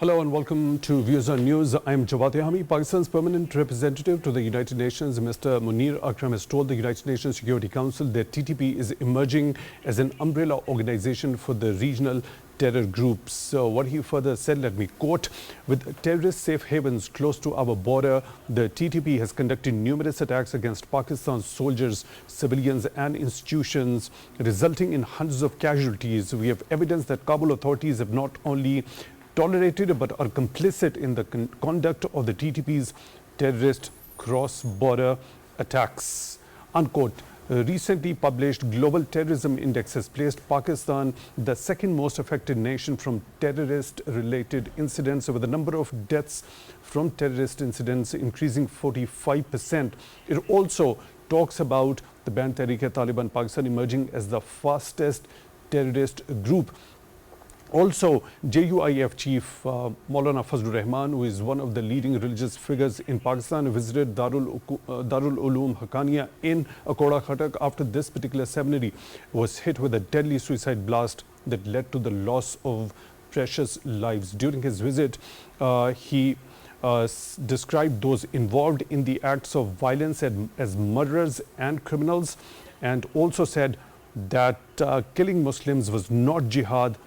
Hello and welcome to Views on News. I am Jawad, Tehami. Pakistan's permanent representative to the United Nations, Mr. Munir Akram, has told the United Nations Security Council that TTP is emerging as an umbrella organization for the regional terror groups. So what he further said, let me quote, with terrorist safe havens close to our border, the TTP has conducted numerous attacks against Pakistan's soldiers, civilians and institutions, resulting in hundreds of casualties. We have evidence that Kabul authorities have not only tolerated but are complicit in the conduct of the TTP's terrorist cross-border attacks. Unquote. Recently published Global Terrorism Index has placed Pakistan the second most affected nation from terrorist-related incidents, with the number of deaths from terrorist incidents increasing 45%. It also talks about the banned Tehrik-e-Taliban Pakistan emerging as the fastest terrorist group. Also, JUIF chief Maulana Fazlur Rahman, who is one of the leading religious figures in Pakistan, visited Darul Uloom Haqqaniya in Akoda Khatak after this particular seminary was hit with a deadly suicide blast that led to the loss of precious lives. During his visit, he described those involved in the acts of violence as murderers and criminals, and also said that killing Muslims was not jihad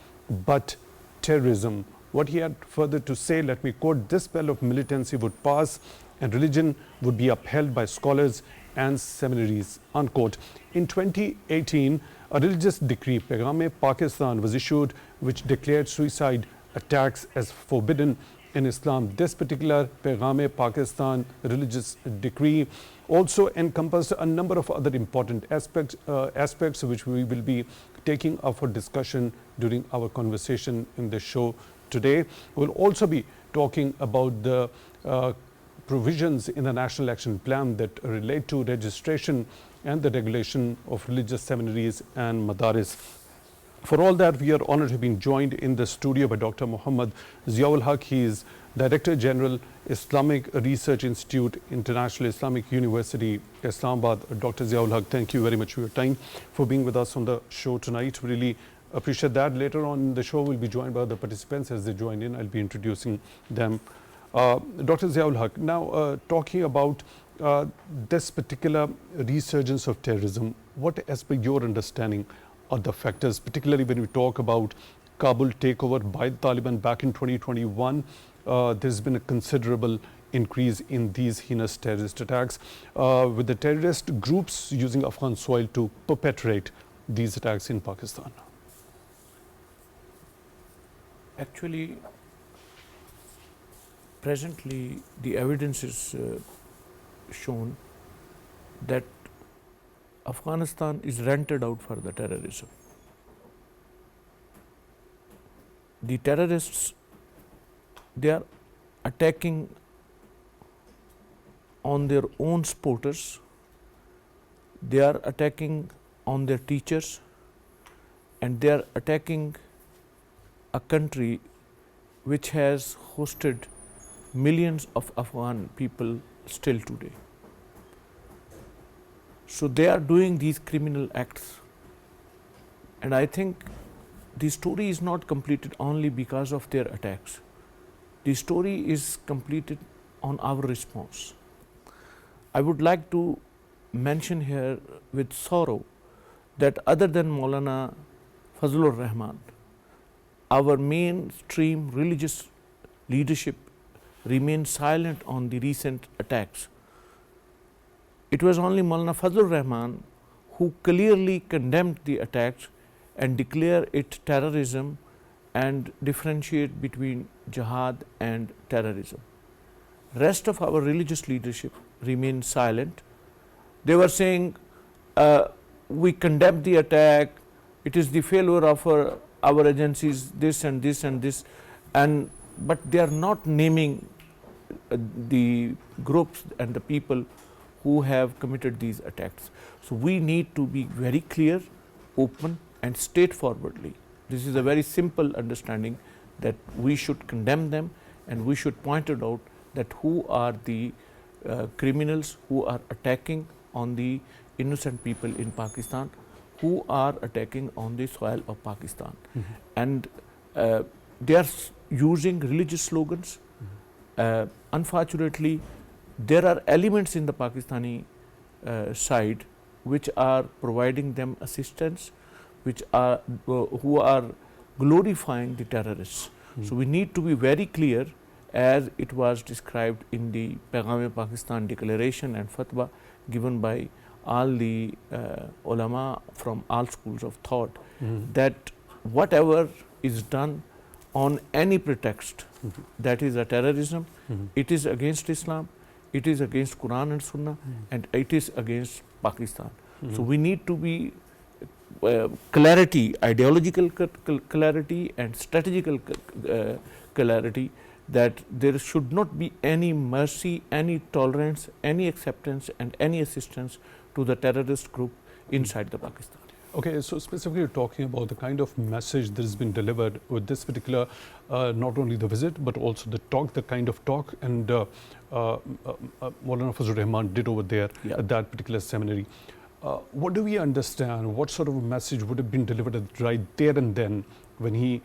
but terrorism. What he had further to say, let me quote, this spell of militancy would pass and religion would be upheld by scholars and seminaries, unquote. In 2018, a religious decree, Tehami-Pakistan, was issued which declared suicide attacks as forbidden in Islam. This particular Tehami-Pakistan religious decree also encompassed a number of other important aspects which we will be taking up for discussion during our conversation in the show today. We'll also be talking about the provisions in the National Action Plan that relate to registration and the regulation of religious seminaries and madaris. For all that, we are honored to be joined in the studio by Dr. Muhammad Ziaul Haq. He is Director General, Islamic Research Institute, International Islamic University, Islamabad. Dr. Ziaul Haq, thank you very much for your time, for being with us on the show tonight. Really appreciate that. Later on in the show, we'll be joined by the participants as they join in. I'll be introducing them. Dr. Ziaul Haq, now talking about this particular resurgence of terrorism, what, as per your understanding, are the factors, particularly when we talk about Kabul takeover by the Taliban back in 2021? There's been a considerable increase in these heinous terrorist attacks, with the terrorist groups using Afghan soil to perpetrate these attacks in Pakistan. Actually, presently the evidence is shown that Afghanistan is rented out for the terrorism. The terrorists, they are attacking on their own supporters, they are attacking on their teachers, and they are attacking a country which has hosted millions of Afghan people still today. So they are doing these criminal acts, and I think the story is not completed only because of their attacks. The story is completed on our response. I would like to mention here with sorrow that other than Maulana Fazlur Rahman, our mainstream religious leadership remained silent on the recent attacks. It was only Maulana Fazlur Rahman who clearly condemned the attacks and declared it terrorism and differentiate between jihad and terrorism. Rest of our religious leadership remained silent. They were saying, we condemn the attack, it is the failure of our agencies, this and this and this, but they are not naming the groups and the people who have committed these attacks. So we need to be very clear, open and straightforwardly. This is a very simple understanding that we should condemn them, and we should point it out that who are the criminals who are attacking on the innocent people in Pakistan, who are attacking on the soil of Pakistan. And they are using religious slogans. Unfortunately, there are elements in the Pakistani side which are providing them assistance, which are who are glorifying the terrorists. So we need to be very clear, as it was described in the Paigam-e-Pakistan declaration and fatwa given by all the ulama from all schools of thought, that whatever is done on any pretext, that is a terrorism, it is against Islam, it is against Quran and Sunnah, and it is against Pakistan. So we need to be clarity, ideological clarity and strategical clarity, that there should not be any mercy, any tolerance, any acceptance and any assistance to the terrorist group inside the Pakistan. Okay, so specifically talking about the kind of message that has been delivered with this particular, not only the visit, but also the talk, the kind of talk and Maulana Fazlur Rahman did over there at that particular seminary. What do we understand? What sort of a message would have been delivered right there and then when he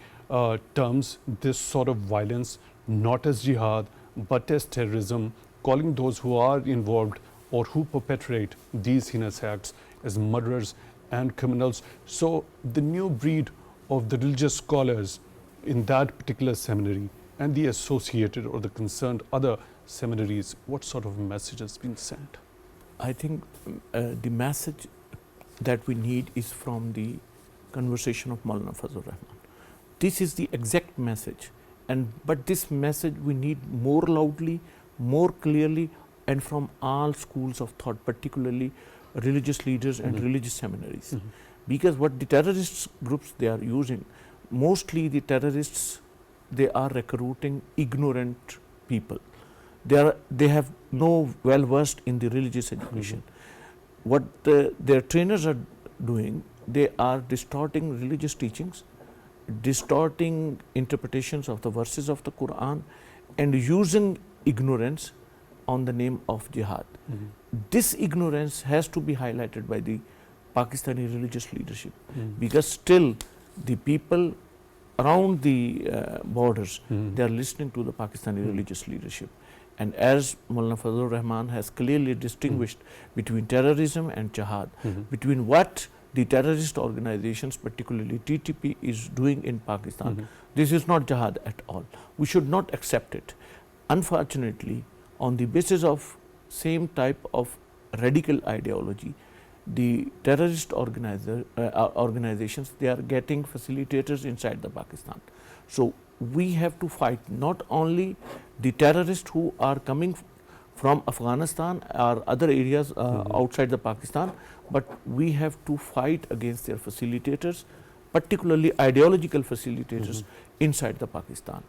terms this sort of violence not as jihad, but as terrorism, calling those who are involved or who perpetrate these heinous acts as murderers and criminals? So the new breed of the religious scholars in that particular seminary and the associated or the concerned other seminaries, what sort of message has been sent? I think the message that we need is from the conversation of Maulana Fazlur Rahman. This is the exact message, but this message we need more loudly, more clearly, and from all schools of thought, particularly religious leaders and religious seminaries. Because what the terrorist groups they are using, mostly the terrorists, they are recruiting ignorant people. They have no well versed in the religious education. What their trainers are doing, they are distorting religious teachings, distorting interpretations of the verses of the Quran, and using ignorance on the name of jihad. This ignorance has to be highlighted by the Pakistani religious leadership, because still the people around the borders, they are listening to the Pakistani religious leadership. And as Maulana Fazlur Rahman has clearly distinguished between terrorism and jihad, between what the terrorist organizations, particularly TTP, is doing in Pakistan, this is not jihad at all. We should not accept it. Unfortunately, on the basis of same type of radical ideology, the terrorist organizations, they are getting facilitators inside the Pakistan. So we have to fight not only the terrorists who are coming from Afghanistan or other areas outside the Pakistan, but we have to fight against their facilitators, particularly ideological facilitators inside the Pakistan.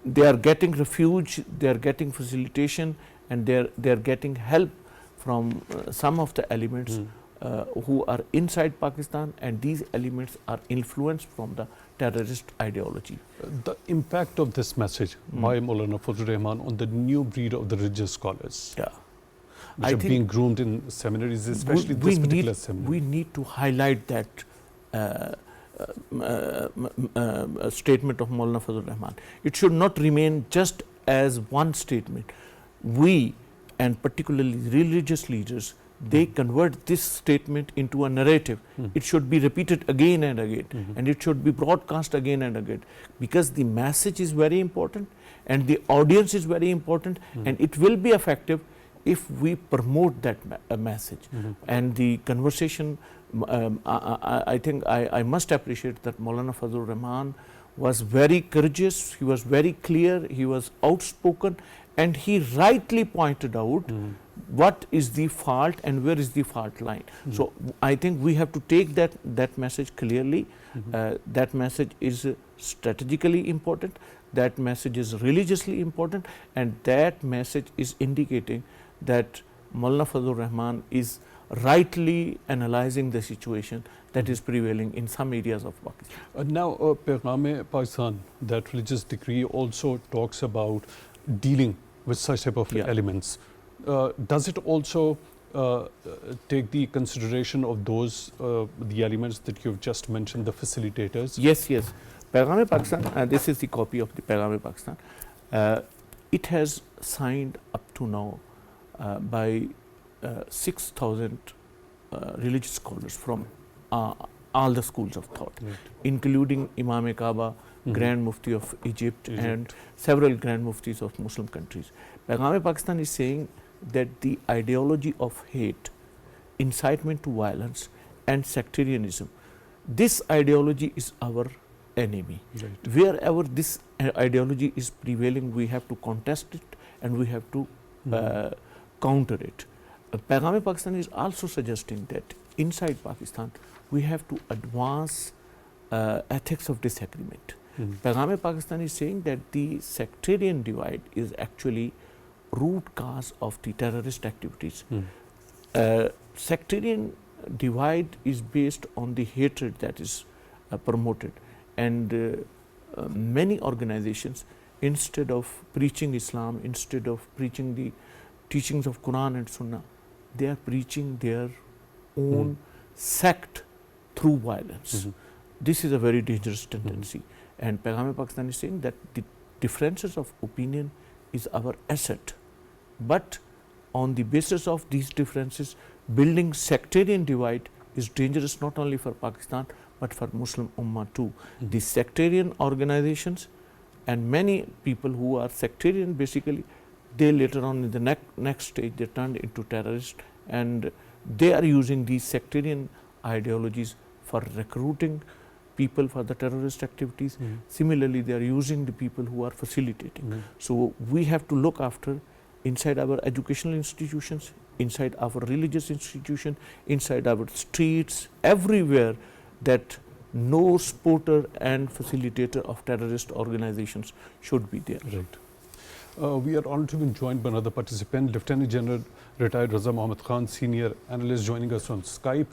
They are getting refuge, they are getting facilitation, and they are getting help from some of the elements who are inside Pakistan, and these elements are influenced from the terrorist ideology. The impact of this message by Maulana Fazlur Rahman on the new breed of the religious scholars, which are being groomed in seminaries, especially this particular seminary. We need to highlight that statement of Maulana Fazlur Rahman. It should not remain just as one statement. We, and particularly religious leaders, they convert this statement into a narrative. It should be repeated again and again, and it should be broadcast again and again, because the message is very important and the audience is very important, and it will be effective if we promote that message. And the conversation, I think I must appreciate that Maulana Fazlur Rahman was very courageous, he was very clear, he was outspoken, and he rightly pointed out what is the fault and where is the fault line. So I think we have to take that message clearly. That message is strategically important, that message is religiously important, and that message is indicating that Maulana Fazlur Rahman is rightly analyzing the situation that is prevailing in some areas of Pakistan. Now, Paigam-e-Pakistan, that religious decree also talks about dealing with such type of elements. Does it also take the consideration of those the elements that you've just mentioned, the facilitators? Yes, yes. Paigam-e-Pakistan, this is the copy of the Paigam-e-Pakistan. It has signed up to now by 6,000 religious scholars from all the schools of thought, including Imam-e-Kaaba, Grand Mufti of Egypt, and several Grand Muftis of Muslim countries. Paigam-e-Pakistan is saying that the ideology of hate, incitement to violence, and sectarianism, this ideology is our enemy. Wherever this ideology is prevailing, we have to contest it and we have to counter it. Paigam-e-Pakistan is also suggesting that inside Pakistan, we have to advance ethics of disagreement. Paigam-e-Pakistan is saying that the sectarian divide is actually root cause of the terrorist activities. Sectarian divide is based on the hatred that is promoted, and many organizations, instead of preaching Islam, instead of preaching the teachings of Quran and Sunnah, they are preaching their own sect through violence. This is a very dangerous tendency, and Paigam-e-Pakistan is saying that the differences of opinion is our asset, but on the basis of these differences, building sectarian divide is dangerous not only for Pakistan but for Muslim Ummah too. The sectarian organizations and many people who are sectarian, basically, they later on in the next stage they turned into terrorists, and they are using these sectarian ideologies for recruiting people for the terrorist activities. Similarly, they are using the people who are facilitating. So we have to look after inside our educational institutions, inside our religious institution, inside our streets, everywhere, that no supporter and facilitator of terrorist organizations should be there. Right. We are honored to be joined by another participant, Lieutenant General retired Raza Mohammed Khan, senior analyst, joining us on Skype.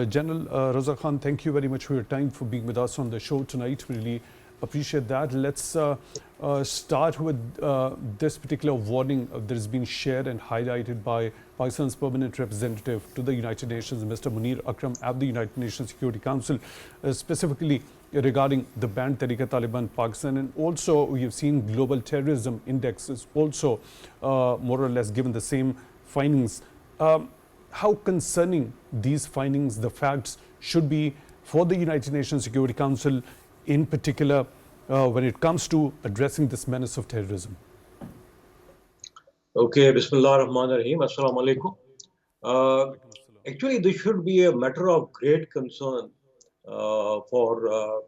General Raza Khan, thank you very much for your time, for being with us on the show tonight. We really appreciate that. Let's start with this particular warning that has been shared and highlighted by Pakistan's permanent representative to the United Nations, Mr. Munir Akram, at the United Nations Security Council, specifically regarding the banned Tariqa-Taliban Pakistan. And also we have seen global terrorism index is also more or less given the same findings. How concerning these findings, the facts, should be for the United Nations Security Council in particular when it comes to addressing this menace of terrorism? Okay, Bismillah ar-Rahman ar-Rahim, Assalamu alaikum. Actually, this should be a matter of great concern for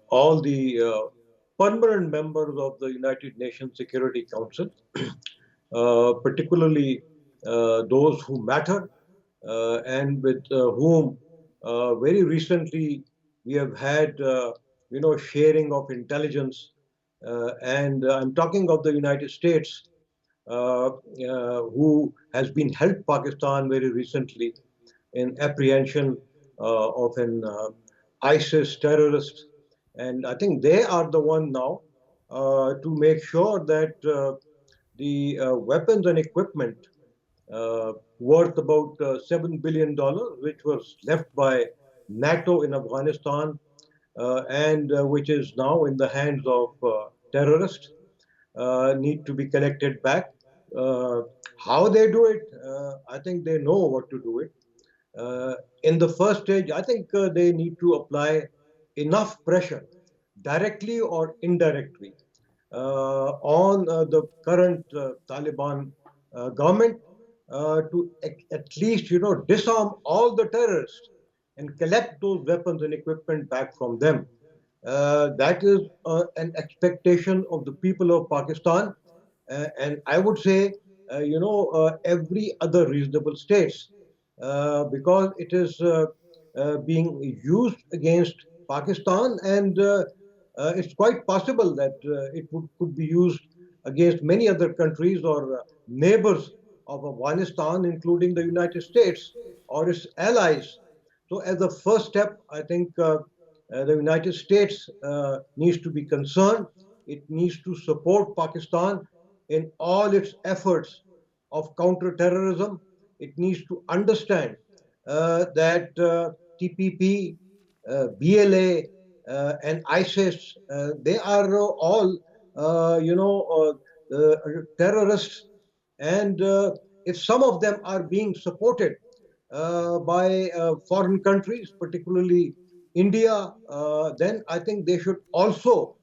all the permanent members of the United Nations Security Council, particularly those who matter and with whom very recently we have had sharing of intelligence, and I'm talking of the United States, who has been helped Pakistan very recently in apprehension of an ISIS terrorist, and I think they are the one now to make sure that the weapons and equipment worth about $7 billion, which was left by NATO in Afghanistan and which is now in the hands of terrorists, need to be collected back. How they do it, I think they know what to do it. In the first stage, I think they need to apply enough pressure, directly or indirectly, on the current Taliban government to at least disarm all the terrorists and collect those weapons and equipment back from them. That is an expectation of the people of Pakistan, and I would say, every other reasonable states, because it is being used against Pakistan, and it's quite possible that it could be used against many other countries or neighbors of Afghanistan, including the United States or its allies. So as a first step, I think the United States needs to be concerned. It needs to support Pakistan in all its efforts of counter-terrorism. It needs to understand that TPP, BLA, and ISIS, they are all, terrorists. And if some of them are being supported by foreign countries, particularly India, then I think they should also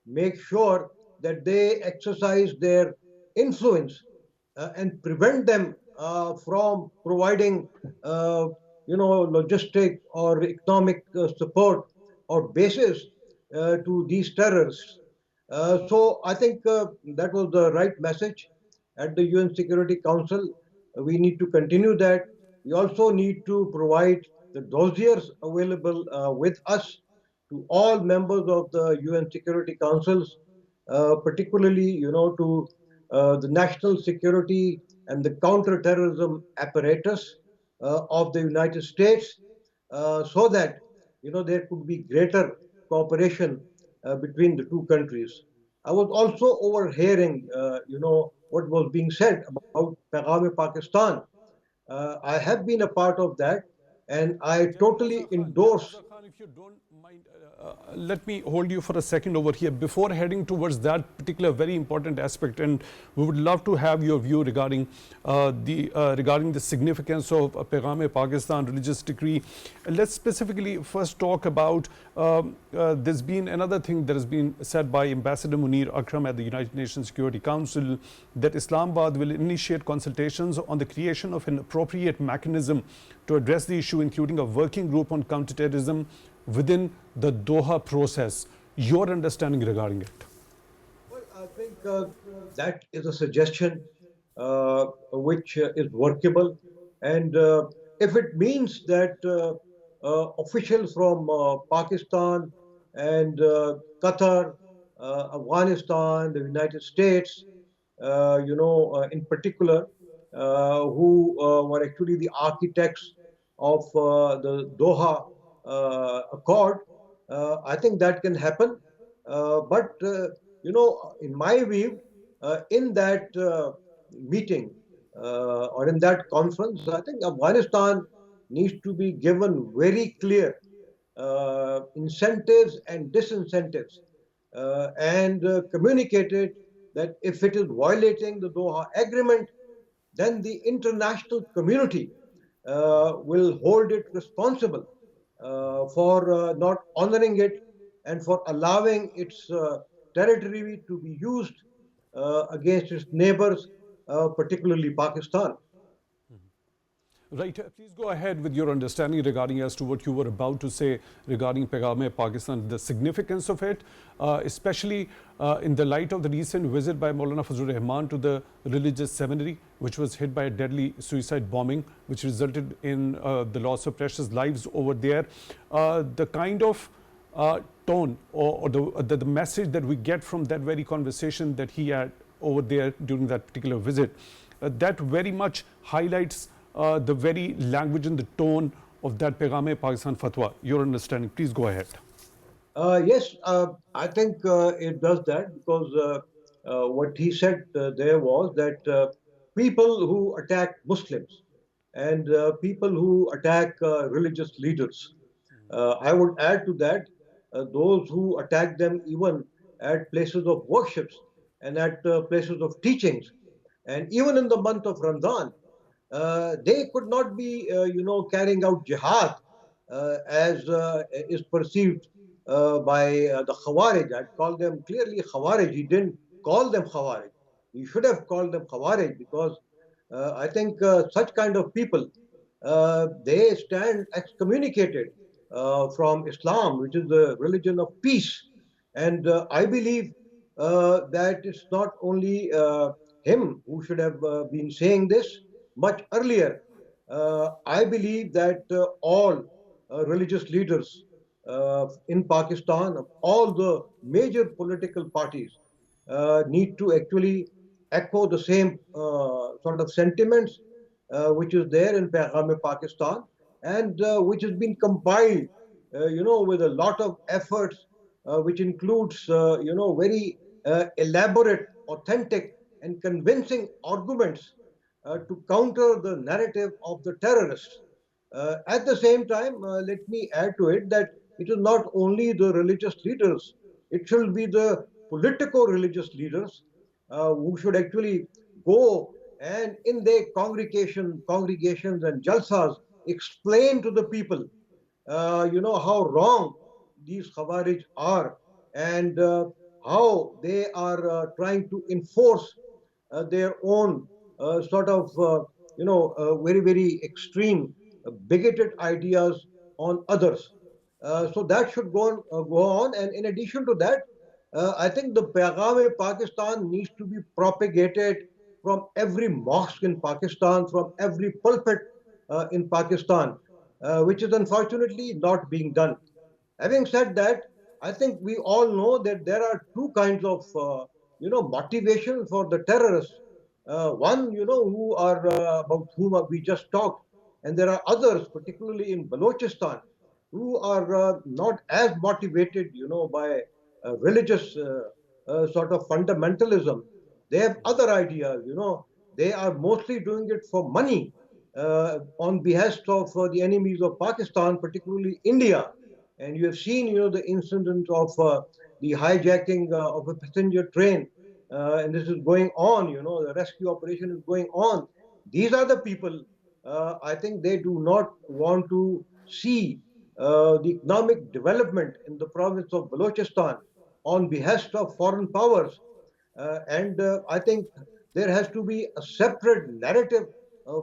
make sure that they exercise their influence and prevent them from providing, logistic or economic support or basis to these terrorists. So I think that was the right message at the UN Security Council. We need to continue that. We also need to provide the dossiers available with us to all members of the UN Security Councils, particularly, to the national security and the counter-terrorism apparatus of the United States, so that there could be greater cooperation between the two countries. I was also overhearing, what was being said about Tehami, Pakistan. I have been a part of that, and I totally endorse. Raza Khan, if you don't mind, let me hold you for a second over here before heading towards that particular very important aspect, and we would love to have your view regarding the significance of Pegam-e Pakistan religious decree. Let's specifically first talk about there's been another thing that has been said by Ambassador Munir Akram at the United Nations Security Council, that Islamabad will initiate consultations on the creation of an appropriate mechanism to address the issue, including a working group on counterterrorism within the Doha process. Your understanding regarding it? Well, I think that is a suggestion which is workable. And if it means that officials from Pakistan and Qatar, Afghanistan, the United States, in particular, who were actually the architects of the Doha Accord, I think that can happen. But, in my view, in that meeting or in that conference, I think Afghanistan needs to be given very clear incentives and disincentives, and communicated that if it is violating the Doha Agreement, then the international community will hold it responsible for not honoring it and for allowing its territory to be used against its neighbors, particularly Pakistan. Right. Please go ahead with your understanding regarding as to what you were about to say regarding Pegam-e Pakistan, the significance of it, especially in the light of the recent visit by Maulana Fazlur Rahman to the religious seminary, which was hit by a deadly suicide bombing, which resulted in the loss of precious lives over there. The kind of tone or the message that we get from that very conversation that he had over there during that particular visit, that very much highlights the very language and the tone of that Pegam-e Pakistan fatwa. Your understanding, please go ahead. Yes, I think it does that because what he said there was that people who attack Muslims and people who attack religious leaders, I would add to that those who attack them even at places of worships and at places of teachings, and even in the month of Ramadan, they could not be, carrying out jihad as is perceived by the Khawarij. I'd call them clearly Khawarij. He didn't call them Khawarij. He should have called them Khawarij because I think such kind of people, they stand excommunicated from Islam, which is the religion of peace. And I believe that it's not only him who should have been saying this much earlier. I believe that all religious leaders in Pakistan, of all the major political parties, need to actually echo the same sort of sentiments which is there in Peham-e Pakistan, and which has been compiled, with a lot of efforts, which includes, very elaborate, authentic, and convincing arguments to counter the narrative of the terrorists. At the same time, let me add to it that it is not only the religious leaders, it should be the politico-religious leaders who should actually go and in their congregations and jalsas explain to the people, how wrong these Khawarij are and how they are trying to enforce their own sort of, very, very extreme, bigoted ideas on others. So that should go on. And in addition to that, I think the Paigam-e-Pakistan needs to be propagated from every mosque in Pakistan, from every pulpit in Pakistan, which is unfortunately not being done. Having said that, I think we all know that there are two kinds of, motivation for the terrorists. One, who are about whom we just talked, and there are others, particularly in Balochistan, who are not as motivated, by religious sort of fundamentalism. They have other ideas, They are mostly doing it for money on behest of the enemies of Pakistan, particularly India. And you have seen, the incident of the hijacking of a passenger train, and this is going on. The rescue operation is going on. These are the people. I think they do not want to see the economic development in the province of Balochistan on behest of foreign powers. And I think there has to be a separate narrative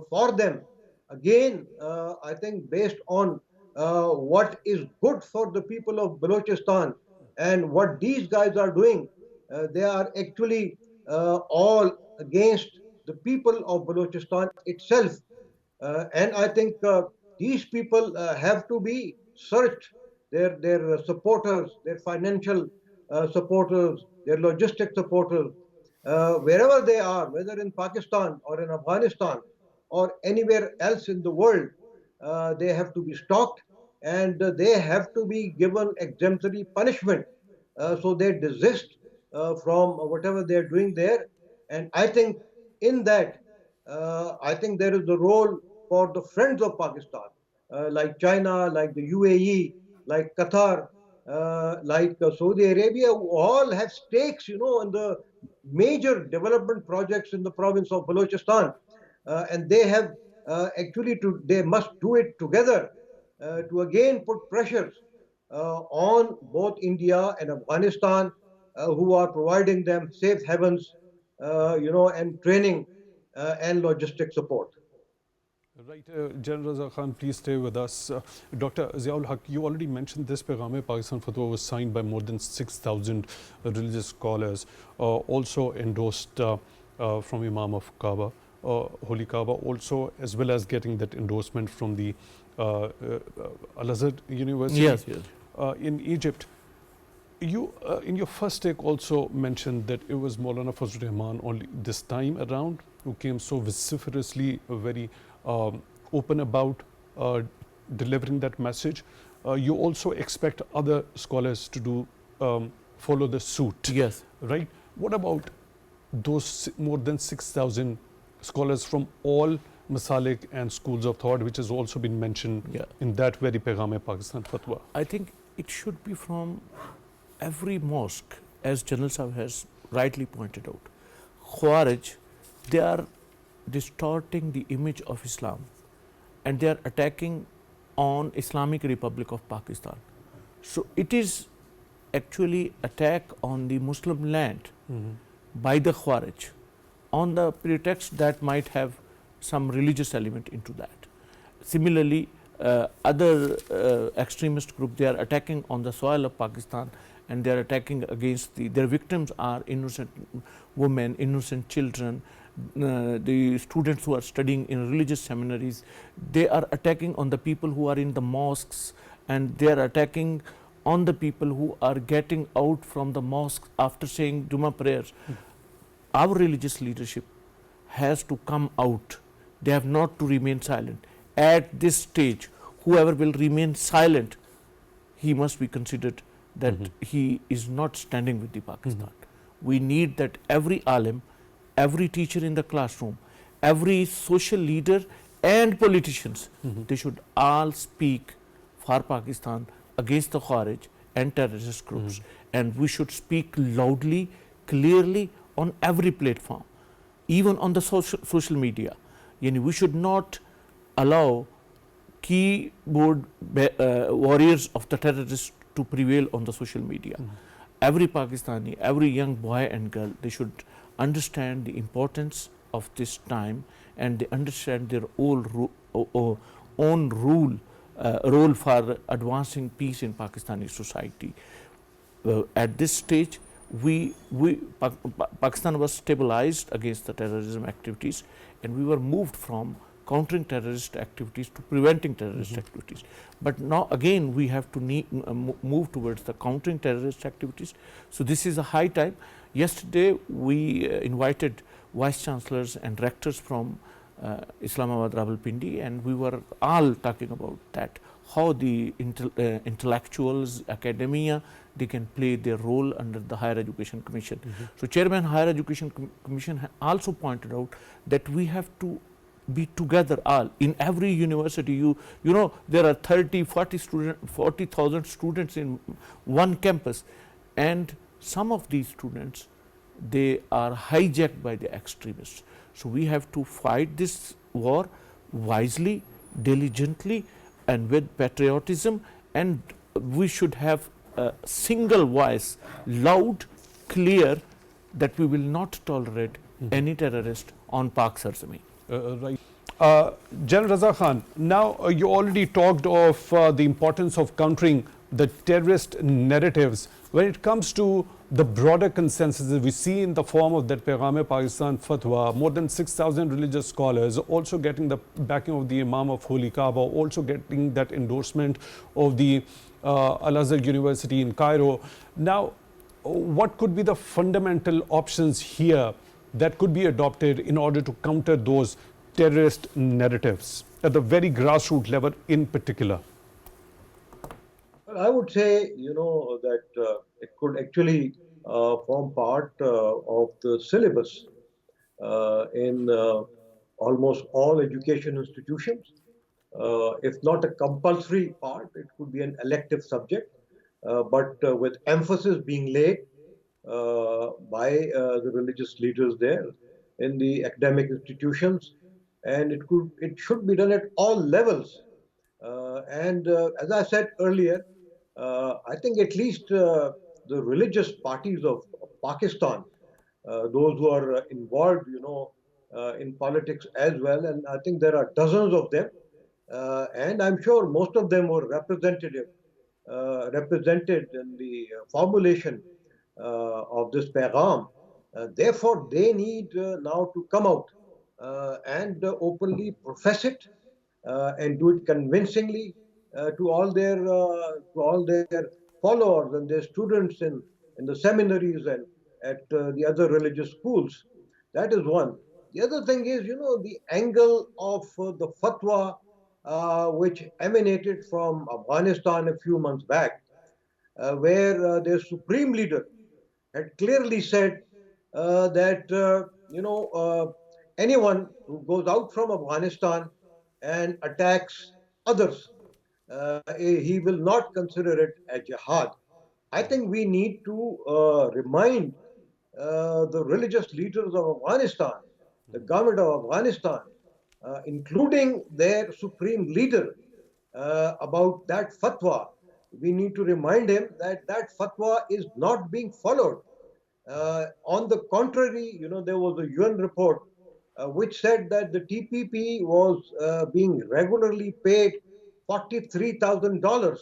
for them. Again, I think based on what is good for the people of Balochistan and what these guys are doing. They are actually all against the people of Balochistan itself. And I think these people have to be searched, their supporters, their financial supporters, their logistic supporters, wherever they are, whether in Pakistan or in Afghanistan or anywhere else in the world, they have to be stalked and they have to be given exemplary punishment so they desist from whatever they're doing there. And I think in that, I think there is a role for the friends of Pakistan, like China, like the UAE, like Qatar, like Saudi Arabia, who all have stakes, in the major development projects in the province of Balochistan. And they have they must do it together to again put pressures on both India and Afghanistan, who are providing them safe havens, and training and logistic support. Right, General Raza Khan, please stay with us. Dr. Ziaul Haq, you already mentioned this Paigam-e-Pakistan Fatwa was signed by more than 6,000 religious scholars, also endorsed from Imam of Kaaba, Holy Kaaba, also as well as getting that endorsement from the Al-Azhar University. Yes, yes. In Egypt. You, in your first take, also mentioned that it was Maulana Fazlur Rahman only this time around who came so vociferously, very open about delivering that message. You also expect other scholars to do follow the suit. Yes. Right. What about those more than 6,000 scholars from all Masalik and schools of thought, which has also been mentioned in that very Paigam-e-Pakistan Fatwa? I think it should be from every mosque, as General Sahib has rightly pointed out. Khawarij, they are distorting the image of Islam and they are attacking on Islamic Republic of Pakistan. So it is actually attack on the Muslim land by the Khawarij on the pretext that might have some religious element into that. Similarly, other extremist group, they are attacking on the soil of Pakistan and they are attacking against their victims are innocent women, innocent children, the students who are studying in religious seminaries. They are attacking on the people who are in the mosques and they are attacking on the people who are getting out from the mosque after saying Jummah prayers. Our religious leadership has to come out. They have not to remain silent. At this stage, whoever will remain silent, he must be considered that he is not standing with the Pakistan. We need that every alim, every teacher in the classroom, every social leader and politicians, they should all speak for Pakistan against the Kharij and terrorist groups. And we should speak loudly, clearly on every platform, even on the social media. We should not allow keyboard warriors of the terrorists to prevail on the social media. Every Pakistani, every young boy and girl, they should understand the importance of this time, and they understand their own role for advancing peace in Pakistani society. At this stage, Pakistan was stabilized against the terrorism activities, and we were moved from countering terrorist activities to preventing terrorist activities. But now again we have to move towards the countering terrorist activities. So this is a high time. Yesterday we invited vice chancellors and rectors from Islamabad, Rawalpindi, and we were all talking about that, how the intellectuals, academia, they can play their role under the Higher Education Commission. So Chairman Higher Education Commission also pointed out that we have to be together all. In every university, you know, there are 40,000 students in one campus, and some of these students, they are hijacked by the extremists. So we have to fight this war wisely, diligently, and with patriotism, and we should have a single voice, loud, clear, that we will not tolerate any terrorist on Pak Sarzami. Right. General Raza Khan, now you already talked of the importance of countering the terrorist narratives. When it comes to the broader consensus we see in the form of that Paygam-e-Pakistan fatwa, more than 6,000 religious scholars also getting the backing of the Imam of Holy Kaaba, also getting that endorsement of the Al-Azhar University in Cairo. Now, what could be the fundamental options here that could be adopted in order to counter those terrorist narratives at the very grassroots level in particular? Well, I would say, that it could actually form part of the syllabus in almost all education institutions. If not a compulsory part, it could be an elective subject, but with emphasis being laid by the religious leaders there in the academic institutions, and it should be done at all levels. And as I said earlier, I think at least the religious parties of Pakistan, those who are involved, in politics as well, and I think there are dozens of them, and I'm sure most of them were represented in the formulation of this paygam. Therefore, they need now to come out and openly profess it and do it convincingly to all their followers and their students in the seminaries and at the other religious schools. That is one. The other thing is, the angle of the fatwa which emanated from Afghanistan a few months back, where their supreme leader had clearly said that anyone who goes out from Afghanistan and attacks others, he will not consider it a jihad. I think we need to remind the religious leaders of Afghanistan, the government of Afghanistan, including their supreme leader, about that fatwa. We need to remind him that that fatwa is not being followed. On the contrary, there was a UN report which said that the TPP was being regularly paid $43,000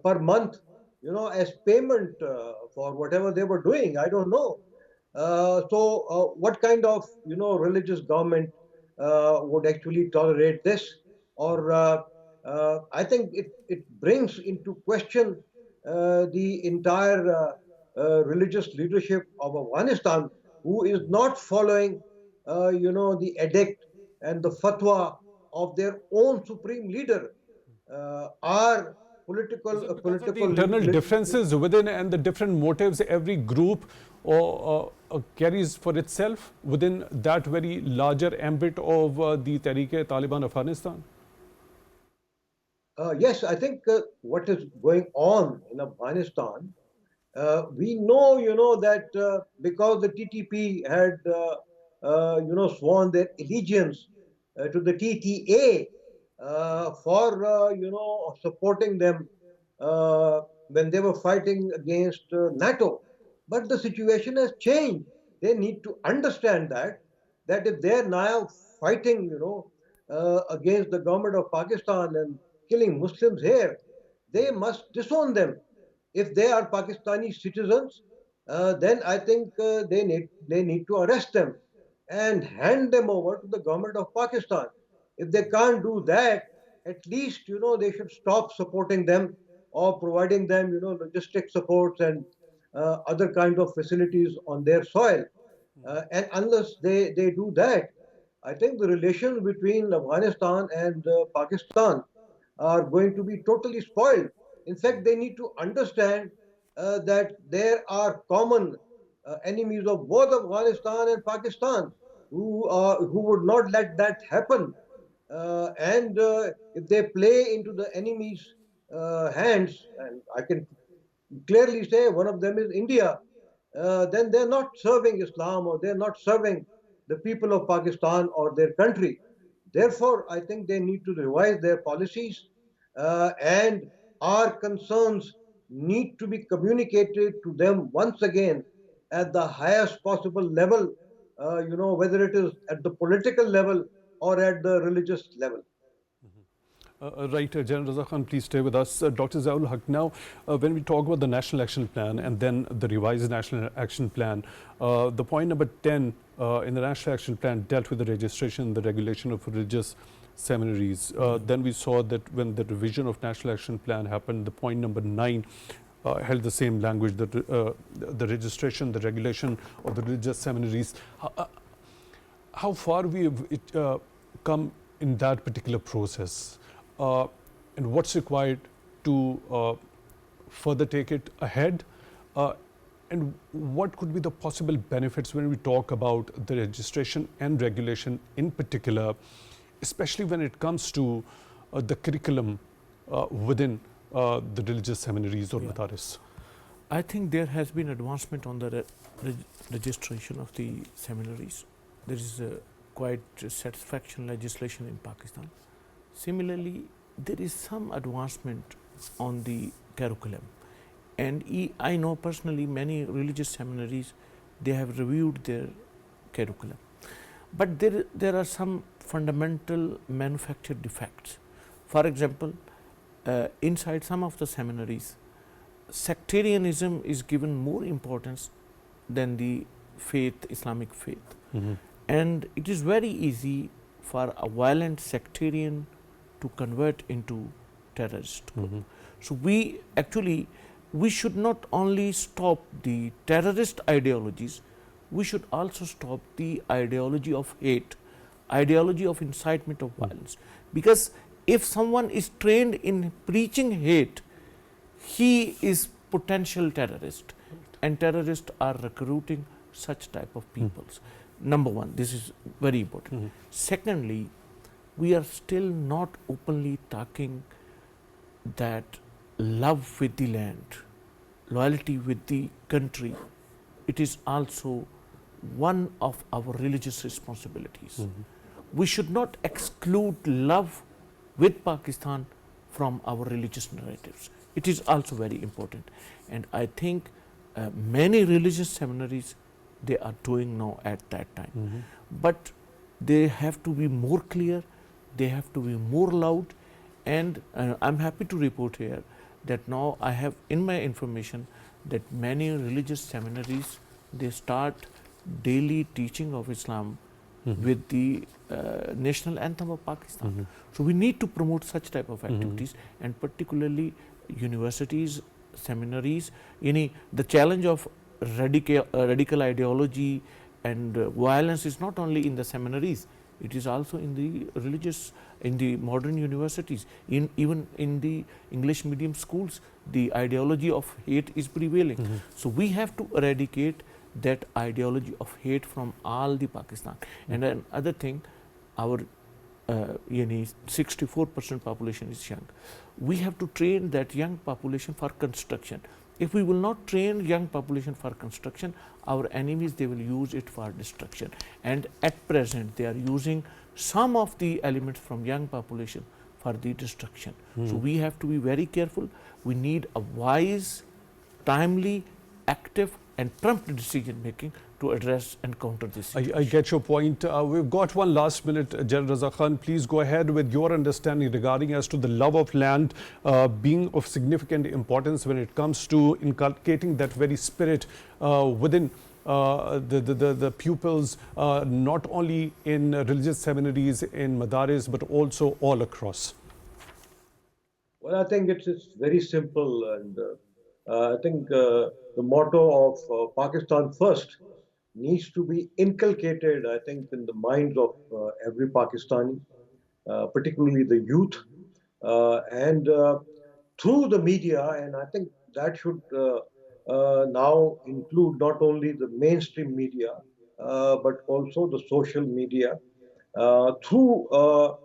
per month, as payment for whatever they were doing. I don't know. So what kind of, religious government would actually tolerate this? Or I think it brings into question the entire religious leadership of Afghanistan, who is not following, the edict and the fatwa of their own supreme leader. Our political internal differences within and the different motives every group carries for itself within that very larger ambit of the Tehreek-e-Taliban Afghanistan? Yes, I think what is going on in Afghanistan, we know, that because the TTP had, sworn their allegiance to the TTA for, supporting them when they were fighting against NATO. But the situation has changed. They need to understand that if they're now fighting, against the government of Pakistan and killing Muslims here, they must disown them. If they are Pakistani citizens, then I think they need to arrest them and hand them over to the government of Pakistan. If they can't do that, at least they should stop supporting them or providing them logistic supports and other kind of facilities on their soil. And unless they do that, I think the relations between Afghanistan and Pakistan are going to be totally spoiled. In fact, they need to understand that there are common enemies of both Afghanistan and Pakistan who would not let that happen. And if they play into the enemy's hands, and I can clearly say one of them is India, then they're not serving Islam or they're not serving the people of Pakistan or their country. Therefore, I think they need to revise their policies and our concerns need to be communicated to them once again at the highest possible level, whether it is at the political level or at the religious level. Right, General Raza Khan, please stay with us. Dr. Zaul Haq, now when we talk about the National Action Plan and then the revised National Action Plan, the point number 10 in the National Action Plan dealt with the registration and the regulation of religious seminaries. Then we saw that when the revision of National Action Plan happened, the point number 9 held the same language, that the registration, the regulation of the religious seminaries. How far we have come in that particular process? And what's required to further take it ahead, and what could be the possible benefits when we talk about the registration and regulation in particular, especially when it comes to the curriculum within the religious seminaries or madaris? I think there has been advancement on the registration of the seminaries. There is quite satisfaction legislation in Pakistan. Similarly, there is some advancement on the curriculum, and I know personally many religious seminaries, they have reviewed their curriculum, but there are some fundamental manufactured defects. For example, inside some of the seminaries, sectarianism is given more importance than the faith, Islamic faith. And it is very easy for a violent sectarian to convert into terrorist group. So we should not only stop the terrorist ideologies, we should also stop the ideology of hate, ideology of incitement of violence. Because if someone is trained in preaching hate, he is potential terrorist, and terrorists are recruiting such type of peoples. Number one, this is very important. Secondly, we are still not openly talking that love with the land, loyalty with the country, it is also one of our religious responsibilities. We should not exclude love with Pakistan from our religious narratives. It is also very important. And I think many religious seminaries, they are doing now at that time. But they have to be more clear, they have to be more loud, and I'm happy to report here that now I have in my information that many religious seminaries, they start daily teaching of Islam with the national anthem of Pakistan. So we need to promote such type of activities, and particularly universities, seminaries. The challenge of radical ideology and violence is not only in the seminaries, it is also in the religious, in the modern universities, even in the English medium schools, the ideology of hate is prevailing. So we have to eradicate that ideology of hate from all the Pakistan. And another thing, our 64% population is young. We have to train that young population for construction. If we will not train young population for construction, our enemies, they will use it for destruction. And at present, they are using some of the elements from young population for the destruction. So we have to be very careful. We need a wise, timely, active and prompt decision making to address and counter this situation. I get your point. We've got one last minute. General Raza Khan, please go ahead with your understanding regarding as to the love of land being of significant importance when it comes to inculcating that very spirit within the pupils, not only in religious seminaries, in madaris, but also all across. Well, I think it's very simple, and I think the motto of Pakistan First needs to be inculcated, I think, in the minds of every Pakistani, particularly the youth, and through the media. And I think that should now include not only the mainstream media, but also the social media, through a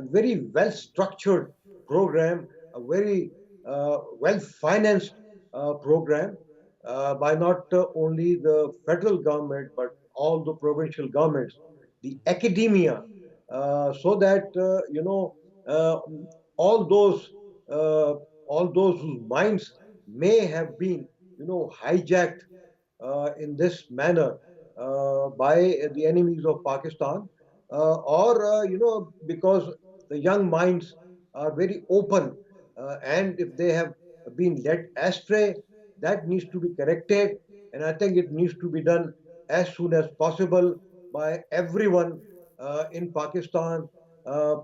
very well structured program, a very well financed program by not only the federal government but all the provincial governments, the academia, so that uh, all those all those whose minds may have been hijacked in this manner by the enemies of Pakistan, or because the young minds are very open, and if they have been led astray, that needs to be corrected, and I think it needs to be done as soon as possible by everyone in Pakistan,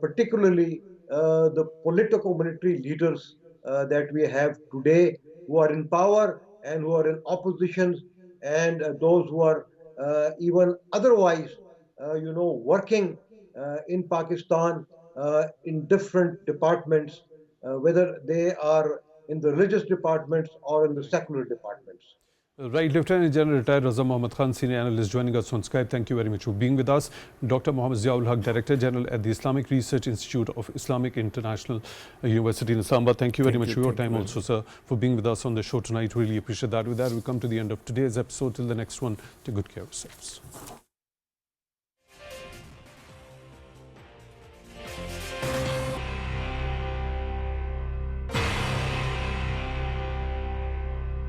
particularly the political military leaders that we have today, who are in power and who are in opposition, and those who are even otherwise, working in Pakistan in different departments, whether they are in the religious departments or in the secular departments. Right, Lieutenant General retired Raza Mohammed Khan, senior analyst, joining us on Skype. Thank you very much for being with us. Dr. Mohammed Ziaul Haq, Director General at the Islamic Research Institute of Islamic International University in Islamabad. Thank you very much for your time also, sir, for being with us on the show tonight. Really appreciate that. With that, we come to the end of today's episode. Till the next one, take good care of yourselves.